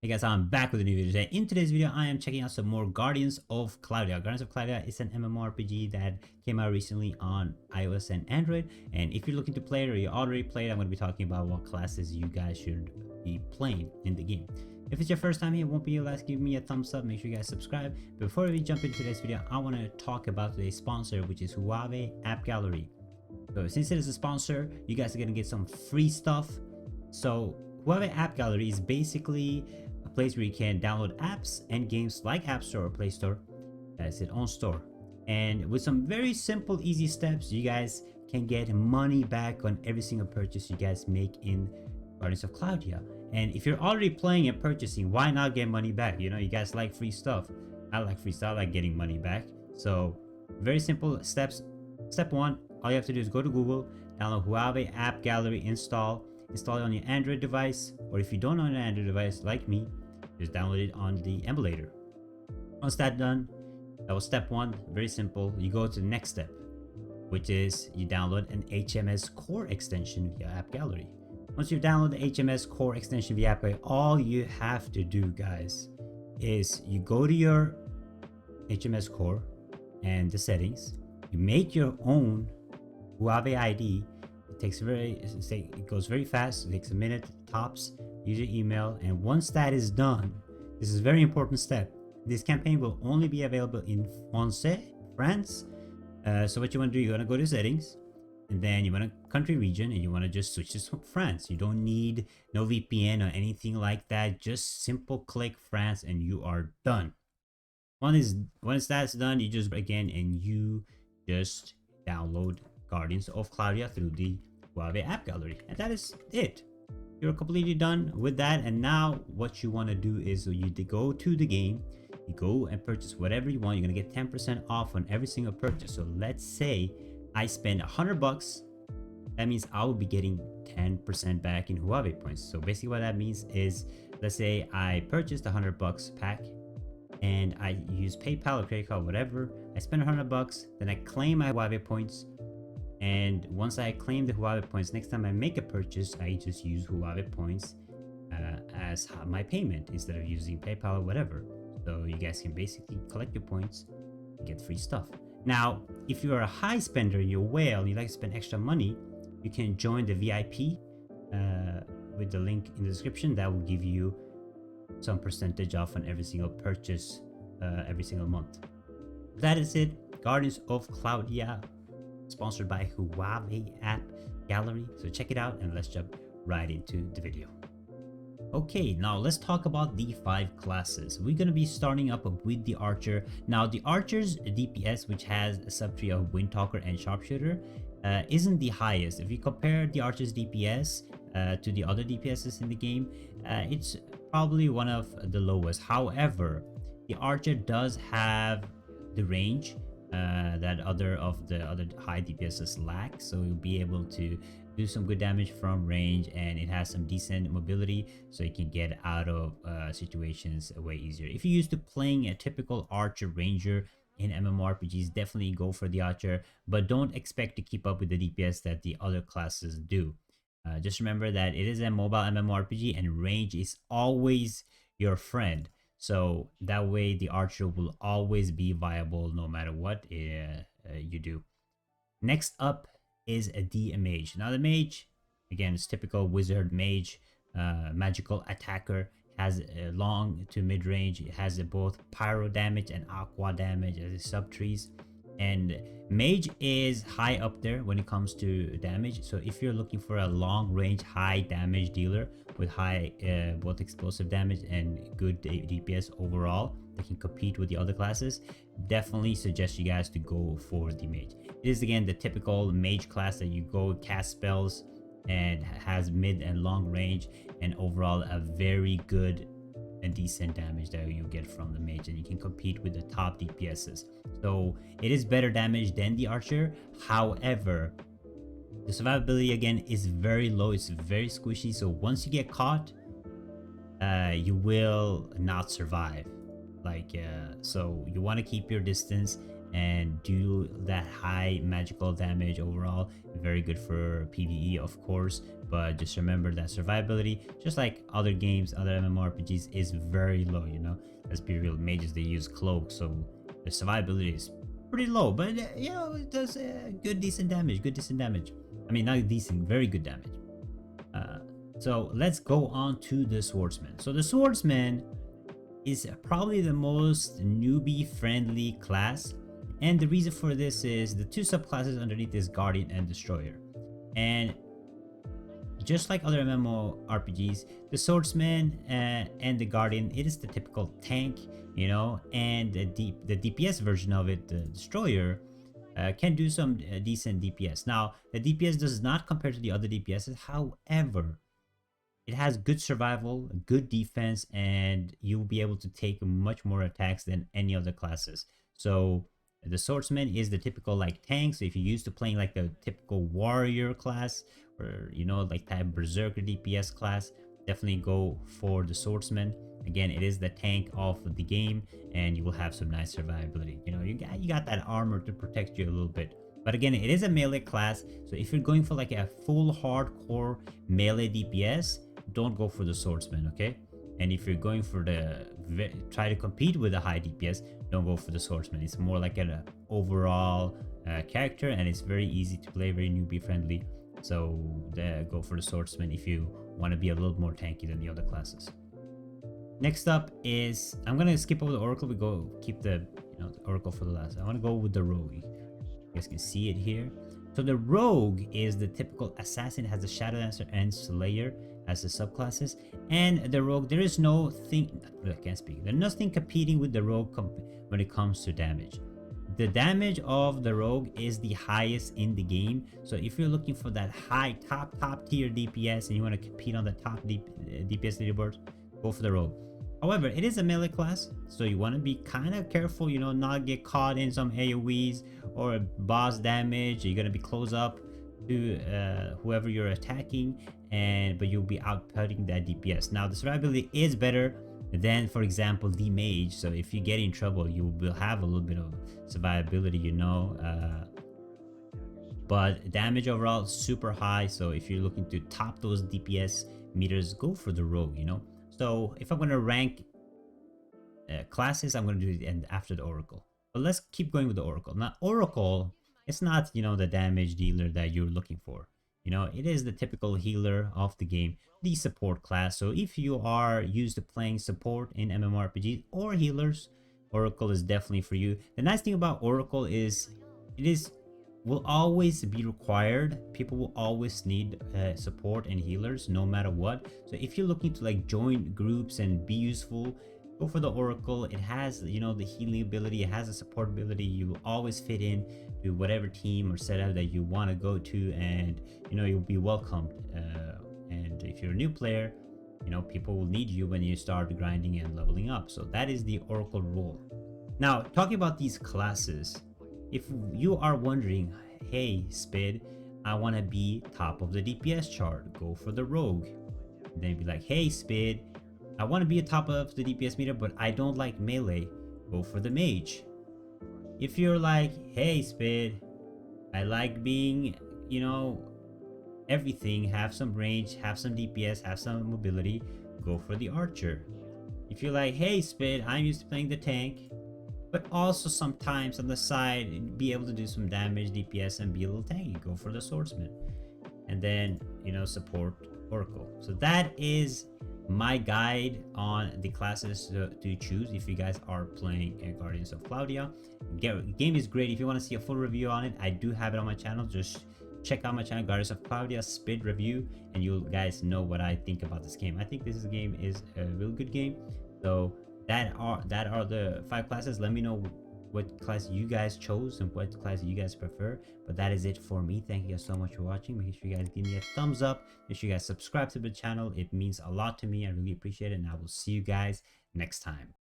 Hey guys, I'm back with a new video today. In today's video, I am checking out some more Guardians of Cloudia. Guardians of Cloudia is an MMORPG that came out recently on iOS and Android. And if you're looking to play it or you already played, I'm going to be talking about what classes you guys should be playing in the game. If it's your first time here, won't be your last, give me a thumbs up. Make sure you guys subscribe. Before we jump into today's video, I want to talk about today's sponsor, which is Huawei AppGallery. So since it is a sponsor, you guys are going to get some free stuff. So Huawei AppGallery is basically a place where you can download apps and games like App Store or Play Store as its own store. And with some very simple, easy steps, you guys can get money back on every single purchase you guys make in Guardians of Cloudia. And if you're already playing and purchasing, why not get money back? You know, you guys like free stuff. I like free stuff, I like getting money back. So very simple steps. Step one, all you have to do is go to Google, download Huawei AppGallery, install it on your Android device, or if you don't own an Android device like me, just download it on the emulator. Once that's done, that was step one. Very simple. You go to the next step, which is you download an HMS core extension via AppGallery. Once you've downloaded the HMS core extension via AppGallery, all you have to do, guys, is you go to your HMS core and the settings, you make your own Huawei ID. It goes very fast. It takes a minute tops. Use your email, and once that is done, this is a very important step. This campaign will only be available in France. So what you want to do, you want to go to settings, and then you want to country region, and you want to just switch to France. You don't need no VPN or anything like that. Just simple click France, and you are done. Once that's done, you just again and you just download Guardians of Cloudia through the Huawei AppGallery, and that is it. You're completely done with that. And now what you want to do is you go to the game, you go and purchase whatever you want. You're gonna get 10% off on every single purchase. So let's say I spend $100, that means I will be getting 10% back in Huawei points. So basically what that means is, let's say I purchased a $100 pack and I use PayPal or credit card, whatever. I spend $100, then I claim my Huawei points. And once I claim the Huawei points, next time I make a purchase, I just use Huawei points as my payment instead of using PayPal or whatever. So you guys can basically collect your points and get free stuff. Now, if you are a high spender, you're a whale, and you like to spend extra money, you can join the VIP with the link in the description. That will give you some percentage off on every single purchase every single month. That is it. Guardians of Cloudia, sponsored by Huawei AppGallery. So check it out and let's jump right into the video. Okay, now let's talk about the 5 classes. We're going to be starting up with the Archer. Now the Archer's DPS, which has a subtree of Windtalker and Sharpshooter, isn't the highest. If you compare the Archer's DPS to the other DPSs in the game, it's probably one of the lowest. However, the Archer does have the range that other high DPSs lack, so you'll be able to do some good damage from range, and it has some decent mobility, so you can get out of situations way easier. If you're used to playing a typical Archer Ranger in MMORPGs, definitely go for the Archer, but don't expect to keep up with the DPS that the other classes do. Just remember that it is a mobile MMORPG and range is always your friend. So that way the Archer will always be viable no matter what you do. Next up is the Mage. Now the Mage, again, is typical wizard mage, magical attacker, has a long to mid range. It has both pyro damage and aqua damage as its subtrees. And Mage is high up there when it comes to damage. So if you're looking for a long range high damage dealer with high both explosive damage and good DPS overall that can compete with the other classes, definitely suggest you guys to go for the Mage. It is again the typical Mage class that you go cast spells and has mid and long range, and overall a very good and decent damage that you get from the Mage, and you can compete with the top DPSs. So it is better damage than the Archer. However, the survivability again is very low. It's very squishy, so once you get caught, you will not survive. So you want to keep your distance and do that high magical damage overall. Very good for PvE, of course, but just remember that survivability, just like other games, other MMORPGs, is very low, you know. Let's be real, mages, they use cloak, so the survivability is pretty low, but you know, it does good decent damage, I mean, not decent, very good damage. uh, so let's go on to the swordsman. So the swordsman is probably the most newbie friendly class, and the reason for this is the two subclasses underneath is Guardian and Destroyer. And just like other MMORPGs, the Swordsman and the Guardian, it is the typical tank, you know, and the DPS version of it, the Destroyer, can do some decent DPS. Now, the DPS does not compare to the other DPSs. However, it has good survival, good defense, and you'll be able to take much more attacks than any other classes. So the swordsman is the typical like tank. So if you're used to playing like the typical warrior class, or you know, like type berserker DPS class, definitely go for the swordsman. Again, it is the tank of the game, and you will have some nice survivability. You know, you got that armor to protect you a little bit. But again, it is a melee class, so if you're going for like a full hardcore melee DPS, don't go for the swordsman, okay? And if you're going for the try to compete with a high DPS, don't go for the swordsman. It's more like an overall character, and it's very easy to play, very newbie friendly. So go for the swordsman if you want to be a little more tanky than the other classes. Next up is, I'm gonna skip over the oracle. We go keep the the oracle for the last. I want to go with the rogue. You guys can see it here. So the rogue is the typical assassin. It has the shadow dancer and slayer as the subclasses, and the rogue, there is no thing, I can't speak, there's nothing competing with the rogue when it comes to damage. The damage of the rogue is the highest in the game. So if you're looking for that high top tier DPS and you want to compete on the top DPS leaderboard, go for the rogue. However, it is a melee class, so you want to be kind of careful, you know, not get caught in some AoEs or boss damage. You're gonna be close up to whoever you're attacking, but you'll be outputting that DPS. Now, the survivability is better than, for example, the mage. So if you get in trouble, you will have a little bit of survivability, you know. But damage overall super high. So if you're looking to top those DPS meters, go for the rogue, you know. So if I'm gonna rank classes, I'm gonna do it after the oracle. But let's keep going with the oracle. Now, oracle, it's not, you know, the damage dealer that you're looking for. You know, it is the typical healer of the game, the support class. So if you are used to playing support in MMORPGs or healers, oracle is definitely for you. The nice thing about oracle is will always be required. People will always need support and healers no matter what. So if you're looking to like join groups and be useful, go for the oracle. It has, you know, the healing ability, it has a support ability. You will always fit in to whatever team or setup that you want to go to, and you know, you'll be welcomed. And if you're a new player, you know, people will need you when you start grinding and leveling up. So that is the oracle role. Now, talking about these classes, if you are wondering, hey Spid, I want to be top of the DPS chart, go for the rogue. And then be like, hey Spid, I want to be a top of the DPS meter, but I don't like melee, go for the mage. If you're like, hey Spid, I like being, you know, everything, have some range, have some DPS, have some mobility, go for the archer. If you're like, hey Spid, I'm used to playing the tank, but also sometimes on the side be able to do some damage, DPS, and be a little tanky, go for the swordsman. And then, you know, support oracle. So that is my guide on the classes to choose if you guys are playing Guardians of Cloudia. Game is great. If you want to see a full review on it, I do have it on my channel. Just check out my channel, Guardians of Cloudia Spid review, and you guys know what I think about this game. I think this game is a real good game. So that are the 5 classes. Let me know what class you guys chose and what class you guys prefer. But that is it for me. Thank you guys so much for watching. Make sure you guys give me a thumbs up. Make sure you guys subscribe to the channel. It means a lot to me. I really appreciate it, and I will see you guys next time.